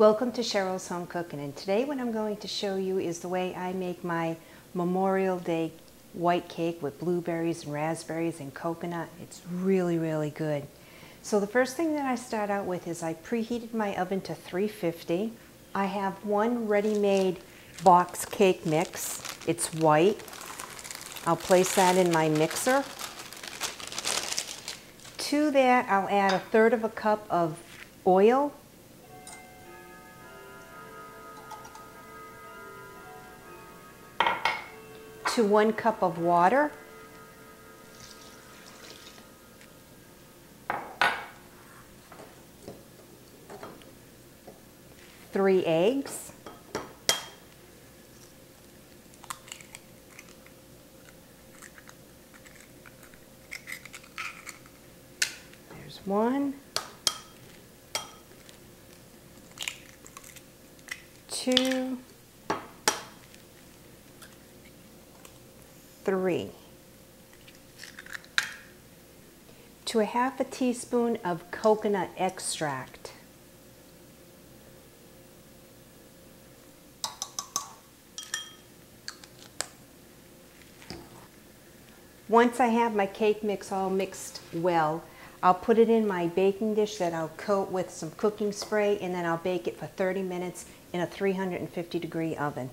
Welcome to Cheryl's Home Cooking, and today what I'm going to show you is the way I make my Memorial Day white cake with blueberries and raspberries and coconut. It's really good. So the first thing that I start out with is I preheated my oven to 350. I have one ready-made box cake mix. It's white. I'll place that in my mixer. To that I'll add 1/3 cup of oil. To 1 cup of water, 3 eggs, there's 1, 2, 3. To 1/2 teaspoon of coconut extract. Once I have my cake mix all mixed well, I'll put it in my baking dish that I'll coat with some cooking spray, and then I'll bake it for 30 minutes in a 350-degree oven.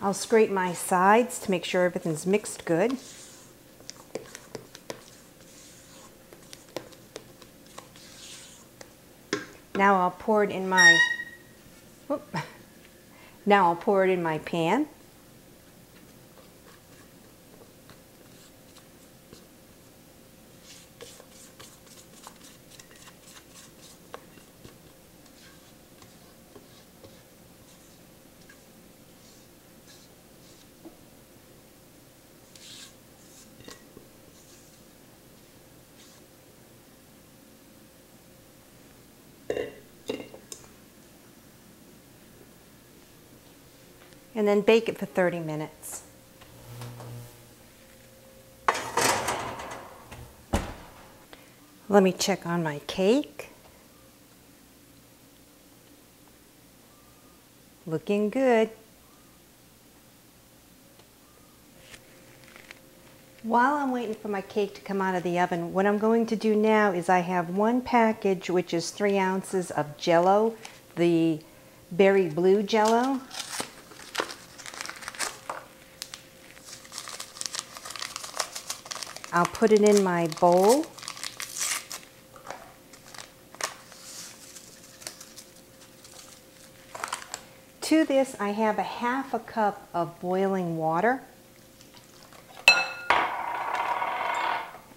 I'll scrape my sides to make sure everything's mixed good. Now I'll pour it in my pan. And then bake it for 30 minutes. Let me check on my cake. Looking good. While I'm waiting for my cake to come out of the oven, what I'm going to do now is I have one package, which is 3 ounces of JELLO, the berry blue JELLO. I'll put it in my bowl. To this, I have 1/2 cup of boiling water.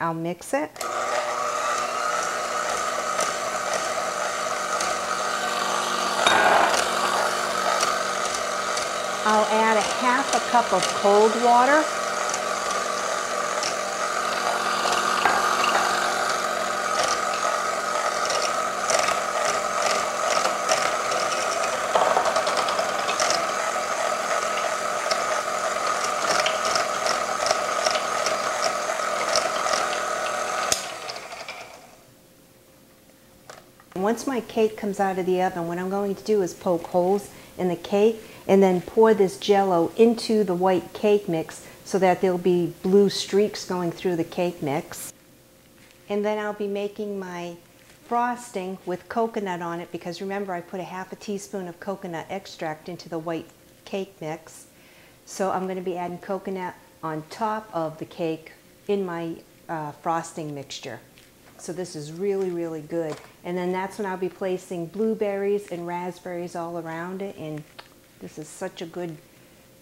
I'll mix it. I'll add 1/2 cup of cold water. Once my cake comes out of the oven, what I'm going to do is poke holes in the cake and then pour this JELLO into the white cake mix so that there'll be blue streaks going through the cake mix. And then I'll be making my frosting with coconut on it, because remember I put 1/2 teaspoon of coconut extract into the white cake mix. So I'm going to be adding coconut on top of the cake in my frosting mixture. So this is really good. And then that's when I'll be placing blueberries and raspberries all around it, and This is such a good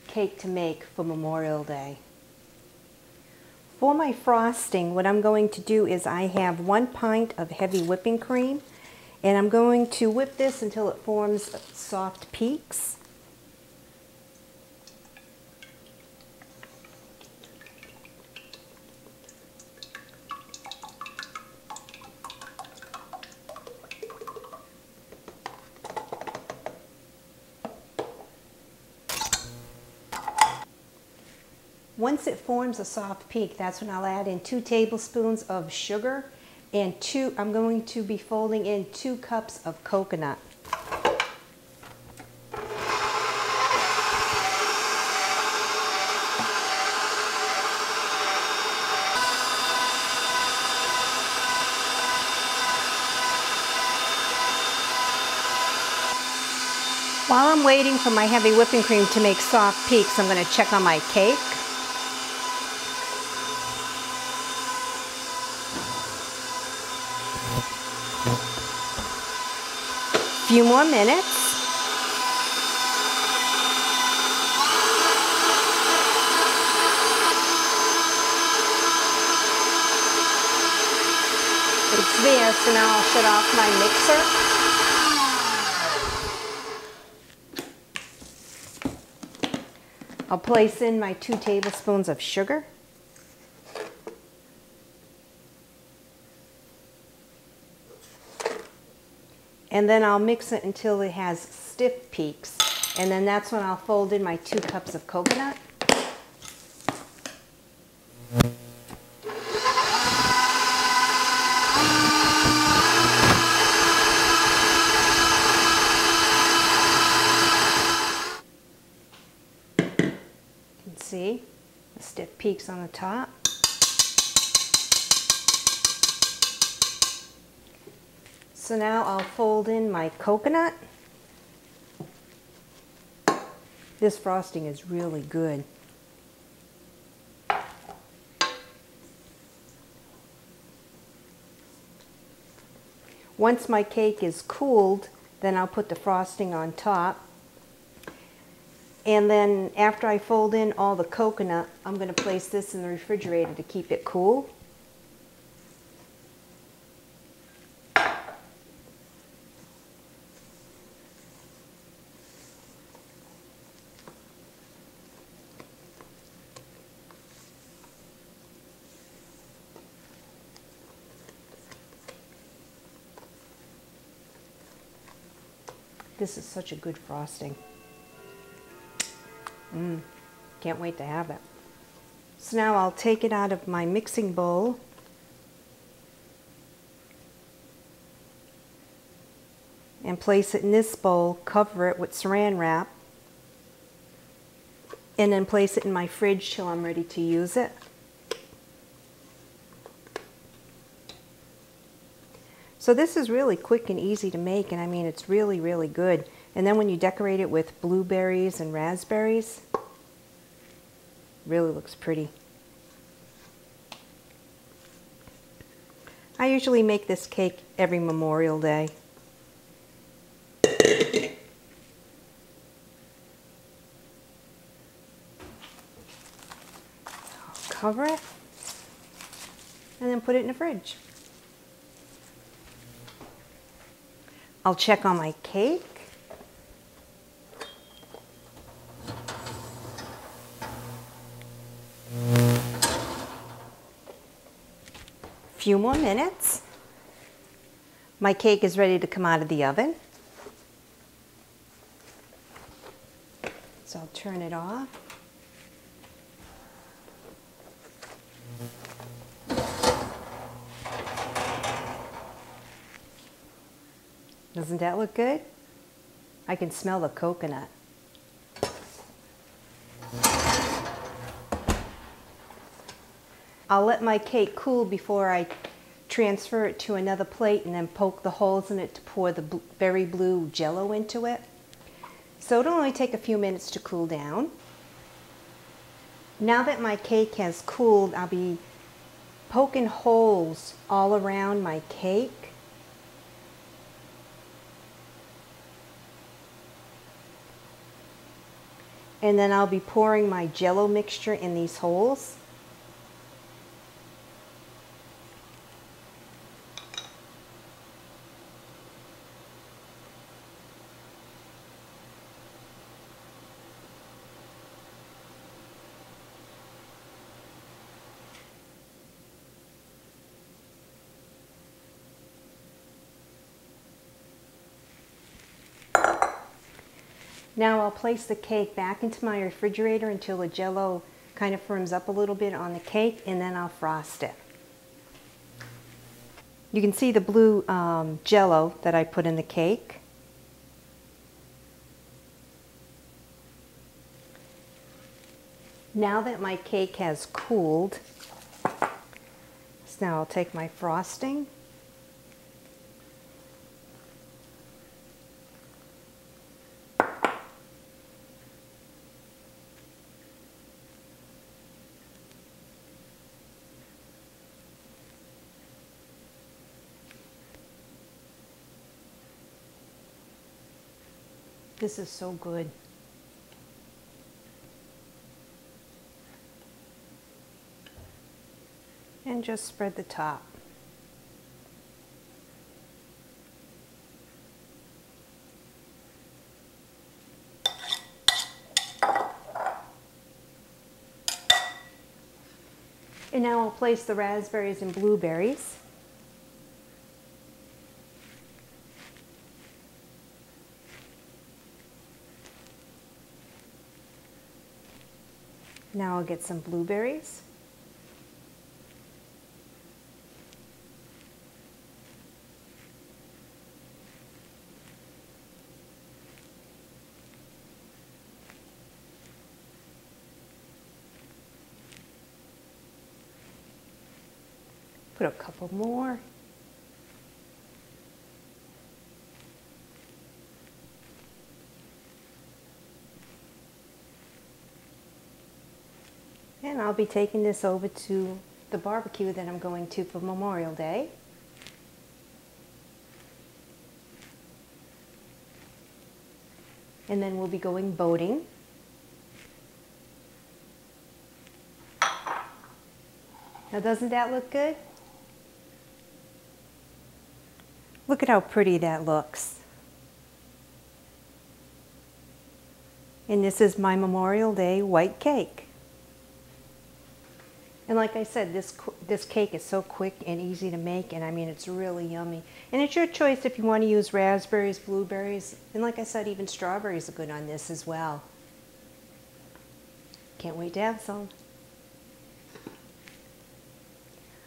cake to make for Memorial Day. For my frosting, what I'm going to do is I have 1 pint of heavy whipping cream, and I'm going to whip this until it forms soft peaks. Once it forms a soft peak, that's when I'll add in 2 tablespoons of sugar and I'm going to be folding in 2 cups of coconut. While I'm waiting for my heavy whipping cream to make soft peaks, I'm going to check on my cake. Few more minutes. It's there, so now I'll shut off my mixer. I'll place in my 2 tablespoons of sugar. And then I'll mix it until it has stiff peaks. And then that's when I'll fold in my 2 cups of coconut. You can see the stiff peaks on the top. So now I'll fold in my coconut. This frosting is really good. Once my cake is cooled, then I'll put the frosting on top. And then after I fold in all the coconut, I'm going to place this in the refrigerator to keep it cool. This is such a good frosting. Can't wait to have it. So now I'll take it out of my mixing bowl. And place it in this bowl, cover it with saran wrap, and then place it in my fridge till I'm ready to use it. So this is really quick and easy to make, and I mean it's really, really good. And then when you decorate it with blueberries and raspberries, really looks pretty. I usually make this cake every Memorial Day. I'll cover it and then put it in the fridge. I'll check on my cake. Few more minutes. My cake is ready to come out of the oven. So I'll turn it off. Doesn't that look good? I can smell the coconut. I'll let my cake cool before I transfer it to another plate and then poke the holes in it to pour the berry blue JELLO into it. So it'll only take a few minutes to cool down. Now that my cake has cooled, I'll be poking holes all around my cake. And then I'll be pouring my JELLO mixture in these holes. Now I'll place the cake back into my refrigerator until the JELLO kind of firms up a little bit on the cake, and then I'll frost it. You can see the blue JELLO that I put in the cake. Now that my cake has cooled, so now I'll take my frosting . This is so good. And just spread the top. And now I'll place the raspberries and blueberries. Now I'll get some blueberries. Put a couple more. And I'll be taking this over to the barbecue that I'm going to for Memorial Day. And then we'll be going boating. Now doesn't that look good? Look at how pretty that looks. And this is my Memorial Day white cake. And like I said, this cake is so quick and easy to make, and I mean, it's really yummy. And it's your choice if you want to use raspberries, blueberries, and like I said, even strawberries are good on this as well. Can't wait to have some.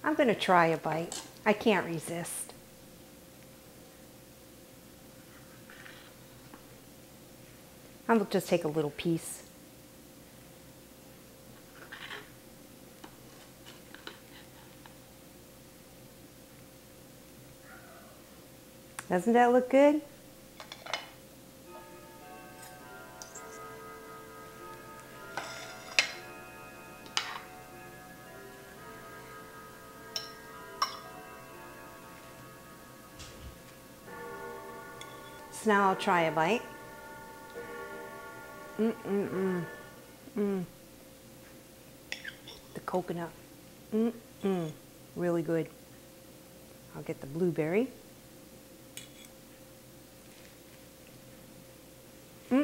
I'm going to try a bite. I can't resist. I'll just take a little piece. Doesn't that look good? So now I'll try a bite. The coconut. Really good. I'll get the blueberry. It's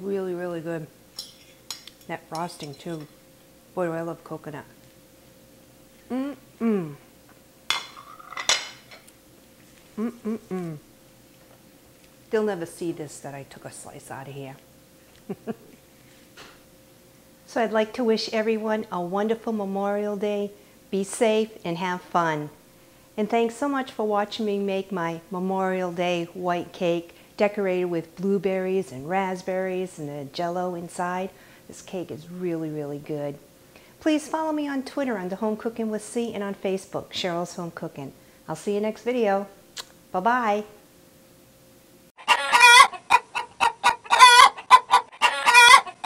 really, really good. That frosting too. Boy, do I love coconut. They'll never see this, that I took a slice out of here. So I'd like to wish everyone a wonderful Memorial Day. Be safe and have fun. And thanks so much for watching me make my Memorial Day white cake decorated with blueberries and raspberries and the JELLO inside. This cake is really, really good. Please follow me on Twitter under Home Cooking with C and on Facebook, Cheryl's Home Cooking. I'll see you next video. Bye-bye.